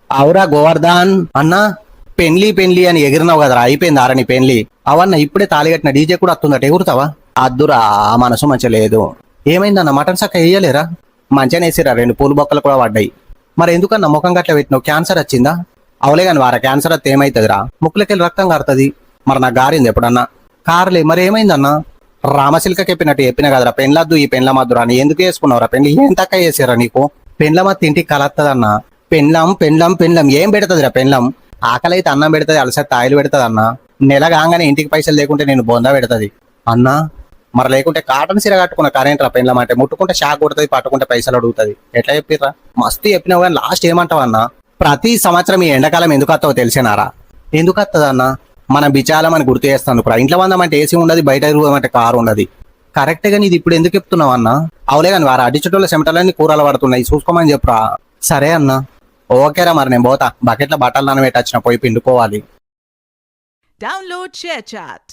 అవురా గోవర్ధన్ అన్న, పెండ్లి పెండ్లి అని ఎగిరినావు కదరా, అయిపోయింది ఆరని పెండ్లి. అవన్న ఇప్పుడే తాళిగట్టిన డీజే కూడా వస్తుందట, ఎగురుతావా? అద్దురా, ఆ మనసు మంచి లేదు. ఏమైందన్న, మటన్ సక్క వేయలేరా? మంచిగా వేసిరా, 2 పూల బొక్కలు కూడా పడ్డాయి. మరి ఎందుకన్నా ముఖం గట్ల పెట్టినావు, క్యాన్సర్ వచ్చిందా? అవలే కానీ వారా, క్యాన్సర్ వస్తే ఏమైతుందిరా? ముక్కులకెళ్ళి రక్తం కారుతుంది. మరి నాకు గారింది ఎప్పుడన్నా? కార్లే, మరి ఏమైందన్నా? రామశిల్క చెప్పినట్టు చెప్పిన కదరా, పెండ్లద్దు ఈ పెండ్లమద్దురా అని. ఎందుకు వేసుకున్నావురా పెండ్లి? ఏం తక్క చేసారా నీకు? పెండ్లమత్తి ఇంటికి కలత్తదన్నా. పెండ్లం పెండ్లం పెండ్లం ఏం పెడతదిరా పెండ్లం? ఆకలి అయితే అన్నం పెడతది, అలసత్తి ఆయిల్ పెడతది అన్న. నెల కాగానే ఇంటికి పైసలు లేకుంటే నేను బొందా పెడతది అన్నా. మరి లేకుంటే కాటన్ సీర కట్టుకున్న కరెంట్ రా పెండ్లం అంటే. ముట్టుకుంటే షాక్ కొడుతుంది, పట్టుకుంటే పైసలు అడుగుతుంది. ఎట్లా చెప్పిర్రా? మస్తు చెప్పినావు కానీ లాస్ట్ ఏమంటావు అన్నా? ప్రతి సంవత్సరం ఈ ఎండాకాలం ఎందుకు వస్తావో తెలిసేనారా? ఎందుకు వస్తుంది అన్న? మనం బిచాలం అని గుర్తు చేస్తాను. ఇంట్లో వందమంటే ఏసీ ఉండదు, బయట తిరగమంటే కారు ఉండదు. కరెక్టే గానీ ఇది ఇప్పుడు ఎందుకు చెప్తున్నావు అన్న? అవలే కానీ వారు అడిచుటోళ్ళ చెమటలన్నీ కూరలు పడుతున్నాయి, చూసుకోమని చెప్పురా. సరే అన్న. ఓకేరా, మరి నేను పోతా. బకెట్ల బట్టలు నానబెట్టి వచ్చిన, పోయి పిండుకోవాలి. Download ShareChat.